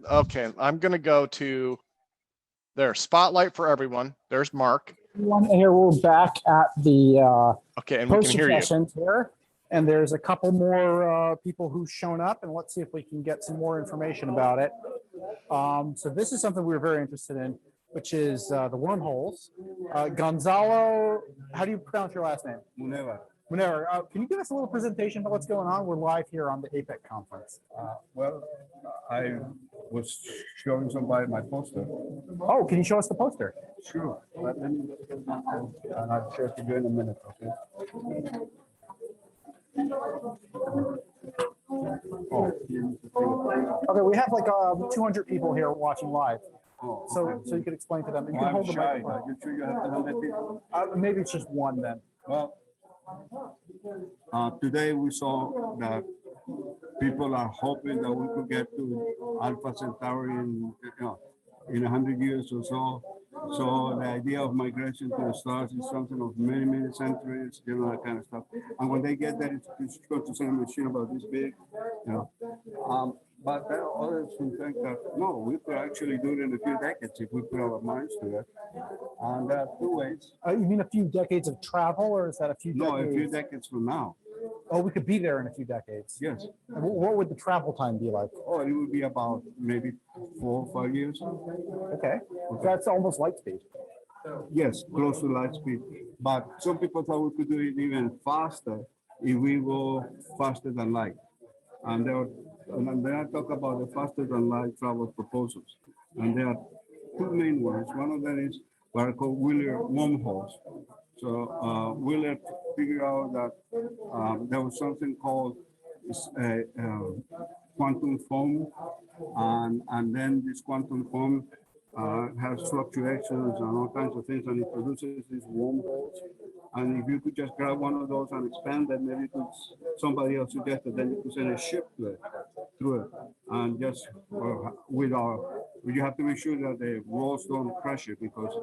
Okay, I'm gonna go to there. Spotlight for everyone. There's Mark. And here we're back at the Okay, and we can hear you. sessions here, and there's a couple more people who've shown up, and let's see if we can get some more information about it. So this is something we're very interested in, which is the wormholes. Gonzalo, how do you pronounce your last name? Munévar. Munévar, can you give us a little presentation about what's going on? We're live here on the APEC conference. Well, I was showing somebody my poster. Oh, can you show us the poster? Sure. Let me, and I'll share it to you in a minute, okay? Okay, we have like 200 people here watching live. Oh, so you can explain to them. You can I'm hold the shy. microphone. Are you sure you have 100 people? Maybe it's just one then. Well, today we saw that people are hoping that we could get to Alpha Centauri in 100 years or so. So the idea of migration to the stars is something of many, many centuries, you know, that kind of stuff. And when they get there, it's going to send a machine about this big, you know. But there are others who think that, no, we could actually do it in a few decades if we put our minds to it. And there are two ways. You mean a few decades of travel, or is that a few decades? No, a few decades from now. Oh, we could be there in a few decades. Yes. And what would the travel time be like? Oh, it would be about maybe 4 or 5 years. Okay. So that's almost light speed. Yes, close to light speed. But some people thought we could do it even faster if we go faster than light. And then I talk about the faster than light travel proposals. And there are two main ones. One of them is what are called Wheeler wormholes. So Wheeler figured out that there was something called quantum foam, and then this quantum foam has fluctuations and all kinds of things, and it produces these wormholes. And if you could just grab one of those and expand it, maybe somebody else suggested, then you could send a ship through it, and just you have to make sure that the walls don't crush it, because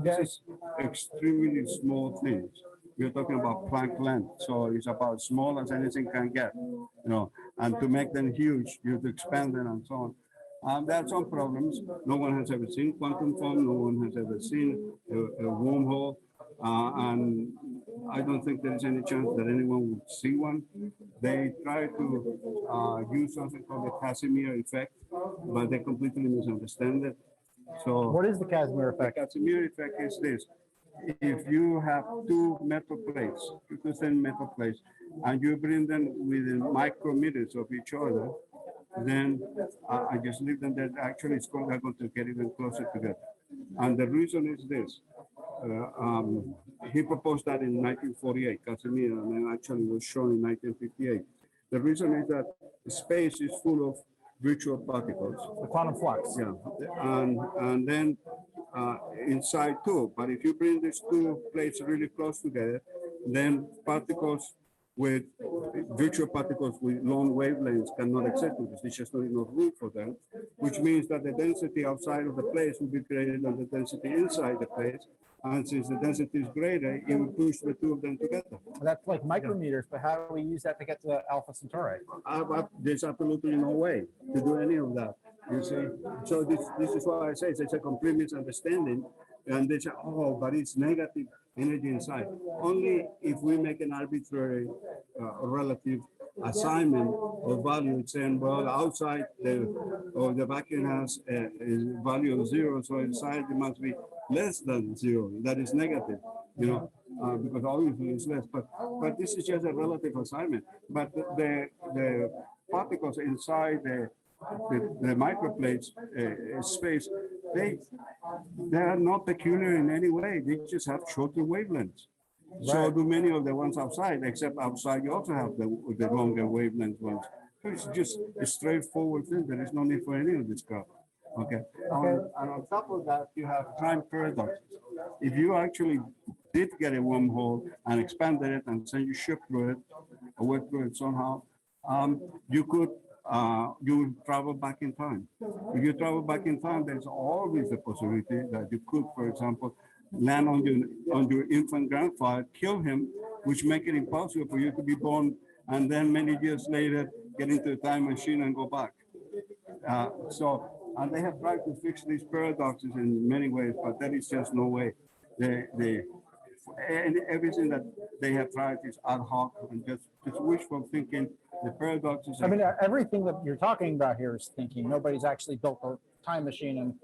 this is extremely small things. We're talking about Planck length, so it's about as small as anything can get, you know. And to make them huge, you have to expand them and so on. There are some problems. No one has ever seen quantum foam. No one has ever seen a wormhole. And I don't think there is any chance that anyone would see one. They try to use something called the Casimir effect, but they completely misunderstand it. So what is the Casimir effect? The Casimir effect is this. If you have two metal plates, two thin metal plates, and you bring them within micrometers of each other, then I just leave them there. Actually, they're going to get even closer together. And the reason is this. He proposed that in 1948, Casimir, and then actually was shown in 1958. The reason is that space is full of virtual particles. The quantum flux. Yeah, and then inside too. But if you bring these two plates really close together, then particles with virtual particles with long wavelengths cannot exist, because there's just not enough room for them, which means that the density outside of the place will be greater than the density inside the place. And since the density is greater, it will push the two of them together. That's like micrometers, but how do we use that to get to Alpha Centauri? There's absolutely no way to do any of that, you see. So this is why I say it's a complete misunderstanding. And they say, oh, but it's negative energy inside. Only if we make an arbitrary relative assignment of value, saying, well, outside the vacuum has a value of 0, so inside it must be less than 0. That is negative, you know, because obviously it's less. But this is just a relative assignment. But the particles inside the microplates space, they are not peculiar in any way. They just have shorter wavelengths. Right. So do many of the ones outside, except outside you also have the longer wavelength ones. So it's just a straightforward thing. There is no need for any of this crap. Okay. And on top of that, you have time paradoxes. If you actually did get a wormhole and expanded it and send your ship through it, or went through it somehow, you could travel back in time. If you travel back in time, there's always a possibility that you could, for example, land on your infant grandfather, kill him, which make it impossible for you to be born, and then many years later get into a time machine and go back. And they have tried to fix these paradoxes in many ways, but there is just no way. And everything that they have tried is ad hoc and just wishful thinking. The paradoxes. I mean, everything that you're talking about here is thinking. Nobody's actually built a time machine and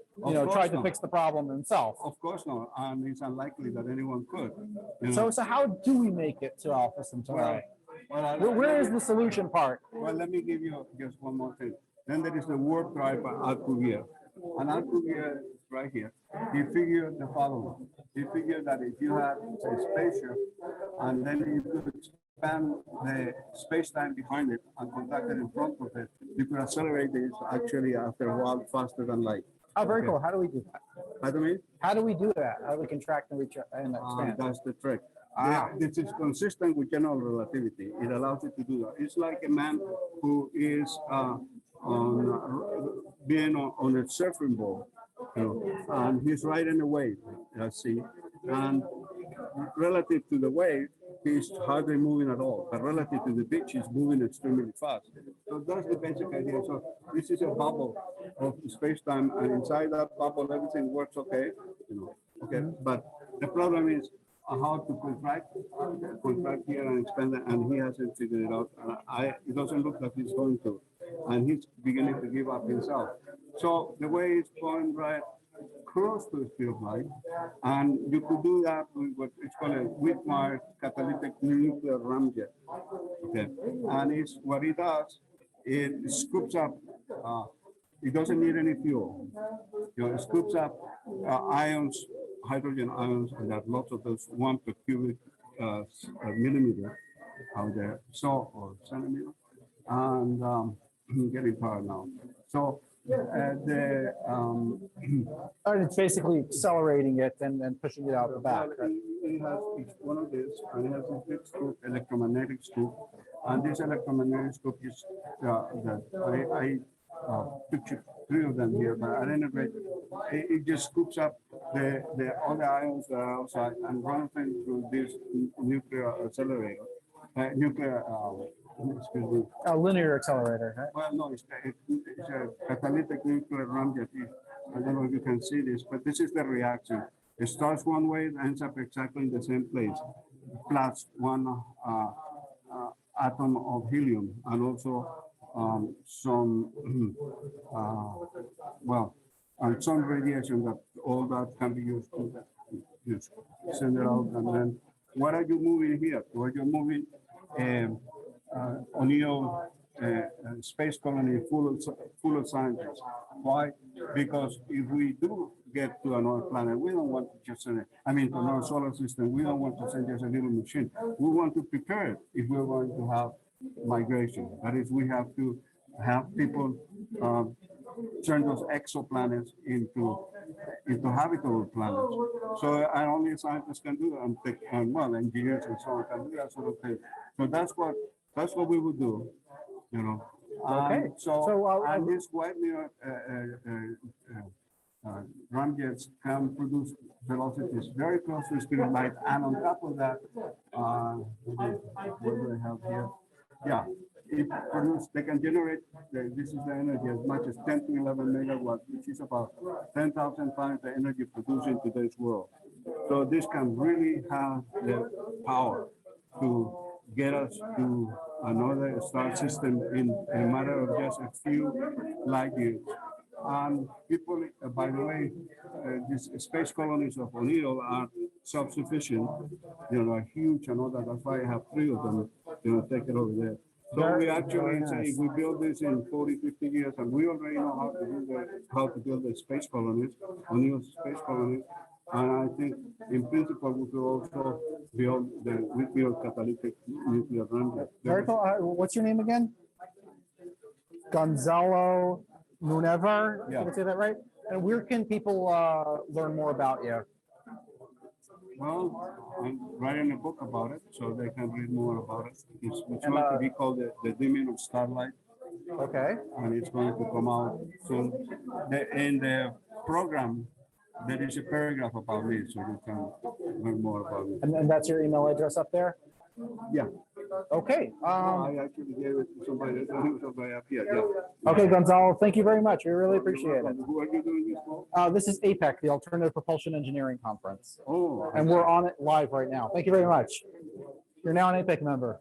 tried to fix the problem themselves. Of course not, and it's unlikely that anyone could. So how do we make it to Alpha Centauri? Where is the solution part? Well, let me give you just one more thing. Then there is the warp drive by Alcubierre. And Alcubierre is right here. He figured the following. He figured that if you had a spaceship and then you could expand the space-time behind it and contract it in front of it, you could accelerate this actually after a while faster than light. Oh, very cool. How do we do that? How do we? How do we do that? How do we contract and reach and expand? That's the trick. This is consistent with general relativity. It allows you to do that. It's like a man who is being on a surfing board, and he's riding a wave, see, and relative to the wave, he's hardly moving at all, but relative to the beach, he's moving extremely fast. So that's the basic idea. So this is a bubble of space-time, and inside that bubble, everything works okay, okay. But the problem is how to contract here and expand it, and he hasn't figured it out. It doesn't look like he's going to, and he's beginning to give up himself. So the way it's going right close to the speed of light, and you could do that with what it's called a Whitmire catalytic nuclear ramjet. Okay, and it's what it does. It scoops up. It doesn't need any fuel. It scoops up ions, hydrogen ions, and that lots of those 1 per cubic millimeter out there, or centimeter, and I'm getting power now. So and it's basically accelerating it and pushing it out the back. Right? It has one of these, and it has a big scoop, electromagnetic scoop, and this electromagnetic scoop is that I pictured 3 of them here, but at any rate, it just scoops up the other ions that are outside and runs them through this nuclear accelerator, excuse me. A linear accelerator, right? Well, no, it's a catalytic nuclear ramjet. I don't know if you can see this, but this is the reaction. It starts one way, it ends up exactly in the same place, plus 1 atom of helium, and also some, and some radiation that all that can be used to send it out. And then what are you moving here? Well, you're moving O'Neill space colony full of scientists. Why? Because if we do get to another planet, we don't want to just send it, to another solar system, we don't want to send just a little machine. We want to prepare it if we're going to have migration. That is, we have to have people turn those exoplanets into habitable planets. So only scientists can do that, and engineers and so on can do that sort of thing. So that's what we would do, Okay. And this widely ramjets can produce velocities very close to the speed of light, and on top of that, what do I have here? Yeah, they can generate, this is the energy, as much as 10 to 11 megawatts, which is about 10,000 times the energy produced in today's world. So this can really have the power to get us to another star system in a matter of just a few light years. And people, by the way, these space colonies of O'Neill are self-sufficient, are huge and all that. That's why I have 3 of them, take it over there. So we actually say if we build this in 40, 50 years, and we already know how to build the space colonies, O'Neill space colonies. And I think in principle, we could also build catalytic nuclear ramjet. Very cool. What's your name again? Gonzalo Munévar. Yeah. Did I say that right? And where can people learn more about you? Well, I'm writing a book about it, so they can read more about it. It's going to be called the Dimming of Starlight. Okay. And it's going to come out soon. In the program, there is a paragraph about me, so you can learn more about me. And that's your email address up there? Yeah. Okay. I actually gave it to somebody, somebody up here. Yeah. Okay, Gonzalo, thank you very much. We really appreciate it. Who are you doing this for? This is APEC, the Alternative Propulsion Engineering Conference. Oh. And we're on it live right now. Thank you very much. You're now an APEC member.